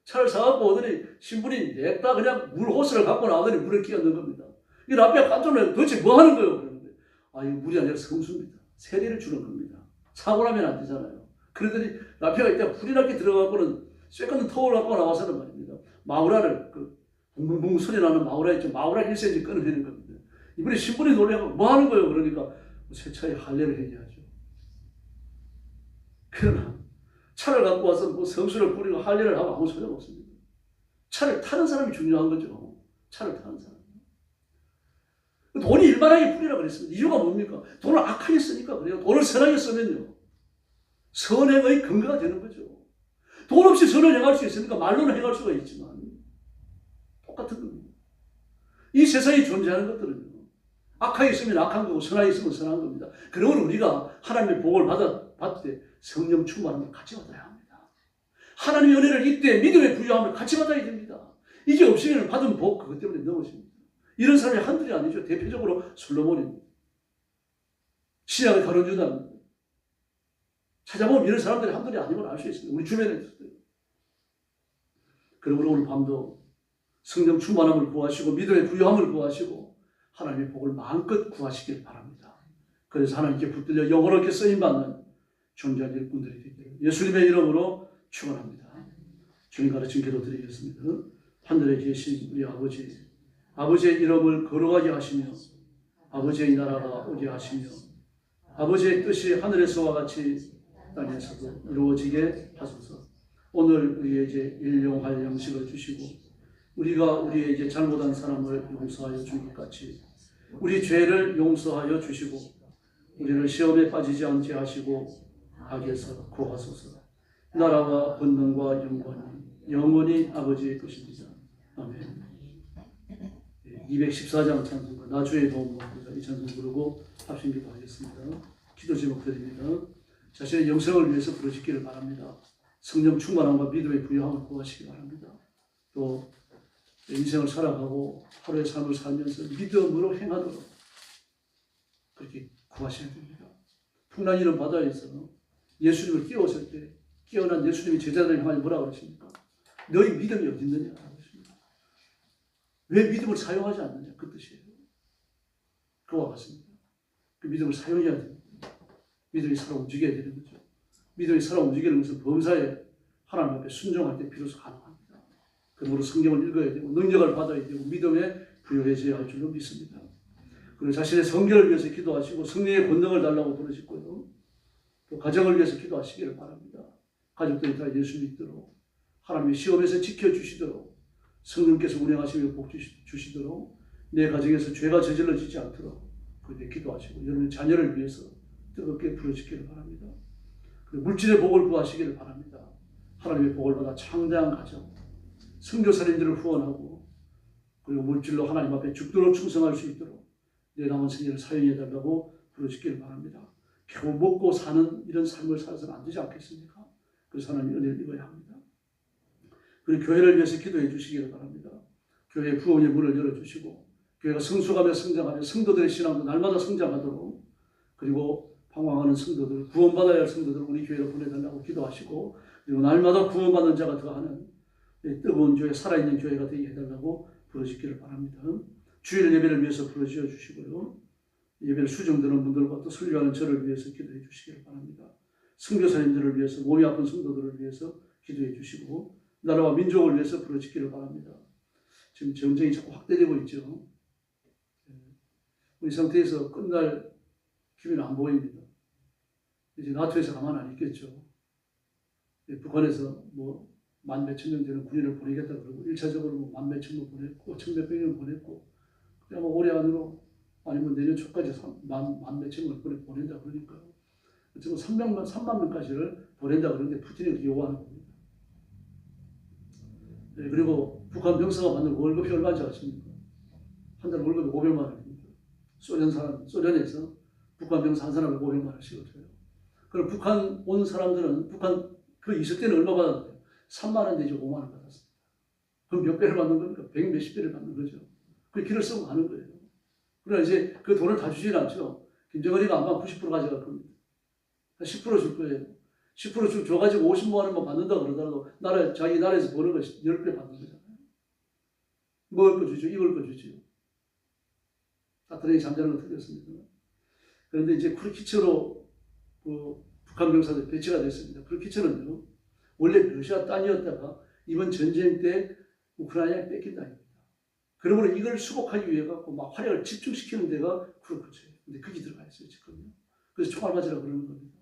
차를 사갖고 오더니 신부님 냅다 그냥 물 호스를 갖고 나오더니 물에 끼얹는 겁니다. 이 라비가 깜짝 놀라요. 도대체 뭐 하는 거예요? 그러는데 아, 이거 물이 아니라 성수입니다. 세례를 주는 겁니다. 사고 나면 안 되잖아요. 그러더니 라피아가 이때 불이 나게 들어가고는 쇠끊는 터울 갖고 나와서는 말입니다. 마우라를 붕붕붕 소리 나는 마우라 있죠. 마우라 1cm 끊어내는 겁니다. 이번에 신부님 놀래고 뭐 하는 거예요? 그러니까 세차에 할례를 해야죠. 그러나 차를 갖고 와서 뭐 성수를 뿌리고 할례를 하고 아무 소용 없습니다. 차를 타는 사람이 중요한 거죠. 차를 타는 사람. 돈이 일반하게 뿌리라 그랬습니다. 이유가 뭡니까? 돈을 악하게 쓰니까 그래요. 돈을 선하게 쓰면요. 선행의 근거가 되는 거죠. 돈 없이 선을 행할 수 있으니까 말로는 행할 수가 있지만 똑같은 겁니다. 이 세상에 존재하는 것들은요. 악하게 있으면 악한 거고 선하게 있으면 선한 겁니다. 그러면 우리가 하나님의 복을 받을 때 성령 충만함을 같이 받아야 합니다. 하나님의 은혜를 이때 믿음의 부유함을 같이 받아야 됩니다. 이게 없으면 받은 복 그것 때문에 넘어집니다. 이런 사람이 한둘이 아니죠. 대표적으로 솔로몬입니다. 신약의 가룟 유다입니다. 찾아보면 이런 사람들이 한둘이 아니면 알 수 있습니다. 우리 주변에 있어요. 그러므로 오늘 밤도 성령 충만함을 구하시고 믿음의 부유함을 구하시고 하나님의 복을 마음껏 구하시길 바랍니다. 그래서 하나님께 붙들려 영원하게 쓰임받는 존귀한 일꾼들이 되기를 예수님의 이름으로 축원합니다. 주님 가르친 기도 드리겠습니다. 하늘에 계신 우리 아버지의 이름을 거룩하게 하시며 아버지의 나라가 오게 하시며 아버지의 뜻이 하늘에서와 같이 땅에서도 이루어지게 하소서. 오늘 우리에게 일용할 양식을 주시고 우리가 우리에게 잘못한 사람을 용서하여 준 것 같이 우리 죄를 용서하여 주시고 우리를 시험에 빠지지 않게 하시고 악에서 구하소서. 나라와 권능과 영광이 영원히 아버지의 것입니다. 아멘. 214장 찬송가 나주의 도움 받고자 이 찬송 부르고 합심기도 하겠습니다. 기도 제목 드립니다. 자신의 영성을 위해서 부르짖기를 바랍니다. 성령 충만함과 믿음의 부여함을 구하시기 바랍니다. 또 인생을 살아가고 하루의 삶을 살면서 믿음으로 행하도록 그렇게 구하셔야 됩니다. 풍랑이는 바다에서 예수님을 깨웠을 때 깨어난 예수님이 제자들을 향하여 뭐라고 그러십니까? 너희 믿음이 어디 있느냐? 왜 믿음을 사용하지 않느냐? 그 뜻이에요. 그와 같습니다. 그 믿음을 사용해야 됩니다. 믿음이 살아 움직여야 되는 거죠. 믿음이 살아 움직이는 것은 범사에 하나님 앞에 순종할 때 비로소 가능합니다. 그러므로 성경을 읽어야 되고 능력을 받아야 되고 믿음에 부여해져야 할 줄로 믿습니다. 그리고 자신의 성결을 위해서 기도하시고 성령의 권능을 달라고 부르짖고요. 또 가정을 위해서 기도하시기를 바랍니다. 가족들이 다 예수 믿도록 하나님의 시험에서 지켜주시도록 성령께서 운행하시며 복 주시도록 내 가정에서 죄가 저질러지지 않도록 그렇게 기도하시고 여러분의 자녀를 위해서 뜨겁게 부르짖기를 바랍니다. 그리고 물질의 복을 구하시기를 바랍니다. 하나님의 복을 받아 창대한 가정, 선교사님들을 후원하고 그리고 물질로 하나님 앞에 죽도록 충성할 수 있도록 내 남은 생애를 사용해달라고 부르짖기를 바랍니다. 겨우 먹고 사는 이런 삶을 살아서는 안 되지 않겠습니까? 그래서 하나님 은혜를 입어야 합니다. 그리고 교회를 위해서 기도해 주시기를 바랍니다. 교회의 부흥의 문을 열어주시고 교회가 성숙하며 성장하며 성도들의 신앙도 날마다 성장하도록 그리고 방황하는 성도들, 구원받아야 할 성도들을 우리 교회로 보내달라고 기도하시고 그리고 날마다 구원받는 자가 더하는 뜨거운 교회, 살아있는 교회가 되게 해달라고 부르짖기를 바랍니다. 주일 예배를 위해서 부르짖어 주시고요. 예배를 수정드는 분들과 또 설교하는 저를 위해서 기도해 주시기를 바랍니다. 선교사님들을 위해서, 몸이 아픈 성도들을 위해서 기도해 주시고 나라와 민족을 위해서 부르짖기를 바랍니다. 지금 전쟁이 자꾸 확대되고 있죠. 이 상태에서 끝날 기미는 안 보입니다. 이제 나토에서 가만 안 있겠죠. 북한에서 뭐 만 몇천 명 되는 군인을 보내겠다 그러고 1차적으로 뭐 만 몇천 명 보냈고 1,100명 보냈고 그냥 뭐 올해 안으로 아니면 내년 초까지 만 몇천 명을 보낸다 그러니까요. 지금 3만 명까지를 보낸다 그러는데 푸틴이 요구하는 겁니다. 네, 그리고 북한 병사가 받는 월급이 얼마인지 아십니까? 한 달 월급이 500만 원입니다. 소련에서 북한 병사 한 사람에 500만 원씩을 줘요. 그럼 북한 온 사람들은 북한 그 있을 때는 얼마 받았나요? 3만 원 내지 5만 원 받았습니다. 그럼 몇 배를 받는 겁니까? 100 몇십 배를 받는 거죠. 그 길을 쓰고 가는 거예요. 그러나 이제 그 돈을 다 주진 않죠. 김정은이가 아마 90% 가져갈 겁니다. 10% 줄 거예요. 10% 줘가지고 50만 원만 받는다 그러더라도 자기 나라에서 버는 거 10배 받는 거잖아요. 먹을 거 주죠. 입을 거 주죠. 따뜻하게 잠자는 거 틀렸습니다. 그런데 이제 쿠르키처로 그 북한 병사들 배치가 됐습니다. 쿠르키처는요. 원래 러시아 땅이었다가 이번 전쟁 때 우크라이나에 뺏긴다. 그러므로 이걸 수복하기 위해 갖고 막 화력을 집중시키는 데가 쿠르키처예요. 근데 거기 들어가 있어요 지금요. 그래서 총알 맞으라고 그러는 겁니다.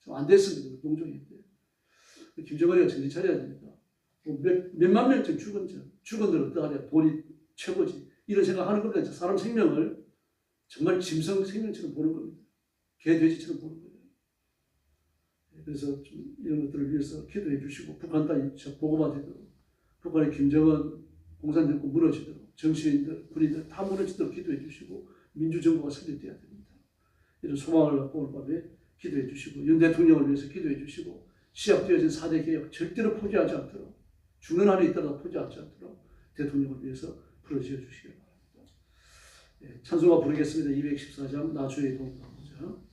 안 됐습니다. 농종인데. 김정은이가 정신 차려야 됩니다. 몇만 명쯤 죽은들 어떡하냐. 돈이 최고지. 이런 생각하는 겁니다. 사람 생명을 정말 짐승 생명처럼 보는 겁니다. 개, 돼지처럼 보는 거예요. 그래서 좀 이런 것들을 위해서 기도해 주시고 북한 땅이 보고가 되도록 북한의 김정은 공산정권 무너지도록 정치인들, 군인들 다 무너지도록 기도해 주시고 민주정부가 설립돼야 됩니다. 이런 소망을 갖고 오늘 밤에 기도해 주시고 윤 대통령을 위해서 기도해 주시고 시작되어진 4대 개혁 절대로 포기하지 않도록 죽는 한이 있더라도 포기하지 않도록 대통령을 위해서 부르짖어 주시기 바랍니다. 찬송가 부르겠습니다. 214장 나 주의 도움 받고자.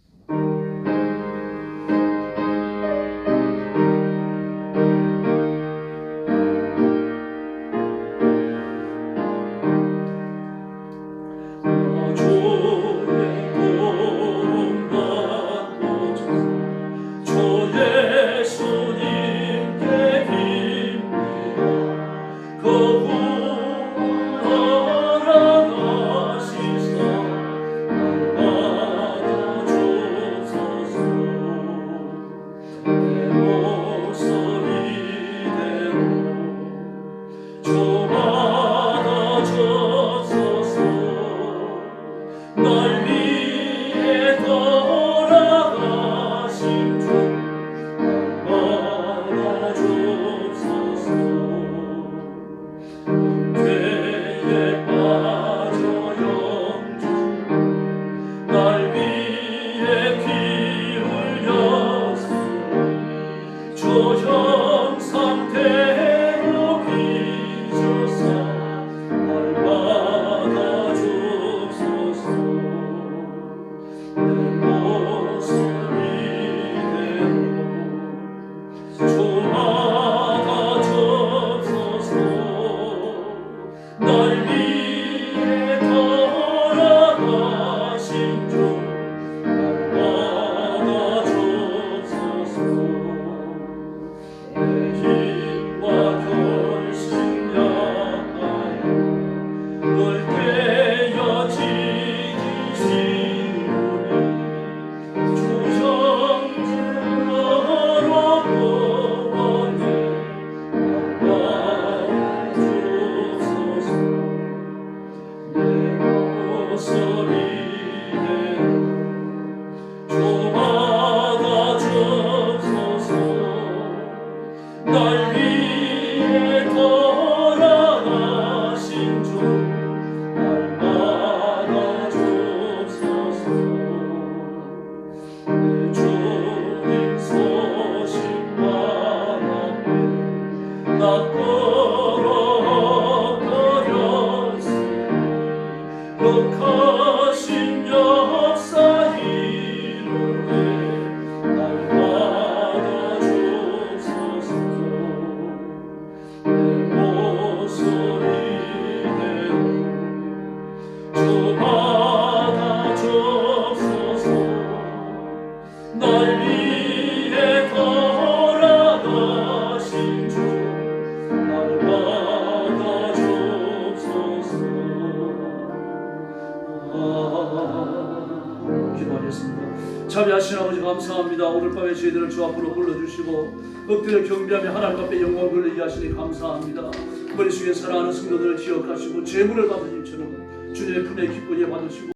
주 날 위해 돌아가신 주 날마다 주옵소서. 내 주님 소식만 하면 나 끌어버렸으니 역하신 역사 이루네 날마다 주옵소서. 내 목소리 내어 주 받아 주옵소서. 날 위해 돌아가신 주 날마다 주옵소서. 기도하겠습니다. 자비하신 아버지 감사합니다. 오늘 밤에 저희들을 주 앞으로 불러주시고 엎드려 경배하며 하나님 앞에 영광을 돌리게 하시니 감사합니다. 머릿속에 사랑하는 성도들을 기억하시고 재물을 받은 일처럼 주님의 품에 기쁘게 받으시고